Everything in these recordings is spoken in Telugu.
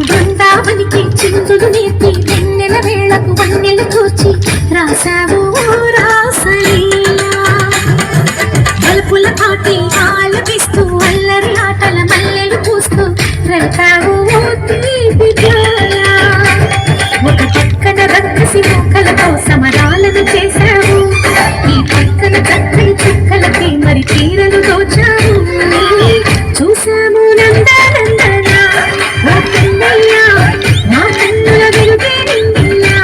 బృందావనికి చిందులు నేర్పి వెన్నెల వేళకు వన్నెలు కూర్చి రాసావు రాసలీలా బల్పుల పాటి ఆలపిస్తూ అల్లరి ఆటల మల్లెలు పూస్తూ రకావు ఒక పక్కన రక్కసి మొక్కలతో సమరాలను చేశావు ఈ పక్కన చక్కని చుక్కలకి మరి చీరలు దోచావు చూసాము నందనందనా ఓ కన్నయ్యా మా కన్నుల వెలుగే నిండిలా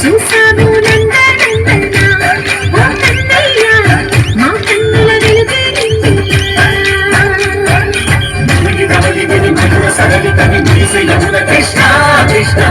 చూసాము నందనందనా ఓ కన్నయ్యా మా కన్నుల వెలుగే నిండిలా కృష్ణ కృష్ణ కృష్ణ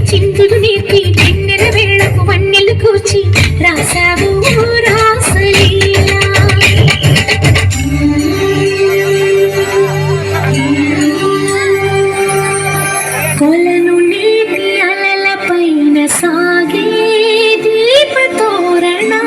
చిందులు నేర్పి వెన్నెల వేళకు వన్నెలు కూర్చి రాసావు రాసలీలా కొలను నీటి అలల పైన సాగే దీపతోరణాలు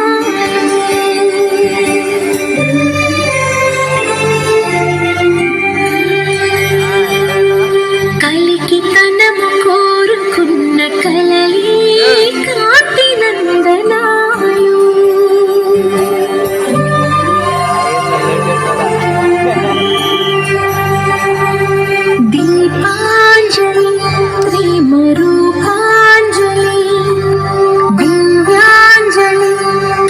కలికి తనము కోరుకున్న కలలి కాంతి నందనాలు దీపాంజలి ప్రేమ రూపాంజలి దివ్యాంజలి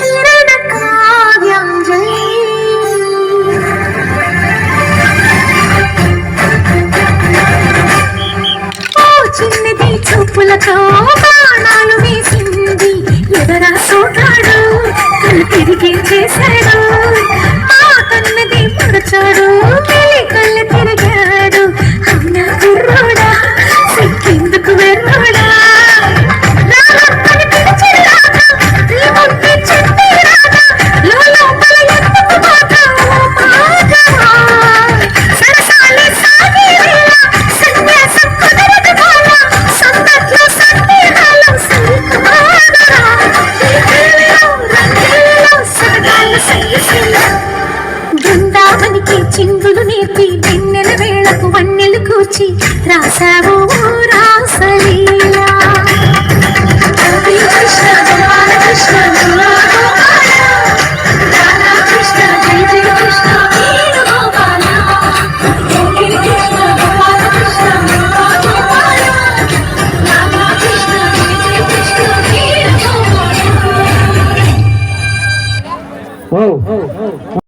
కిరణ కావ్యాంజలి చిన్నది చూపులతో బాణాలు వేసింది ఎవరా సోటాడు కళ్ళు తిరిగి చేశాడు ఆ కన్నది పడచాడు కళ్ళు తిరిగాడు అవునా కుర్రోడా సిక్కిందుకు వెర్రోడా బృందావనికి చిందులు నేర్పి వెన్నెల వేళకు వన్నెలు కూర్చి రాసావు రాసలీలా కృష్ణ కృష్ణ కృష్ణ జయ జయ కృష్ణ Oh, oh, oh.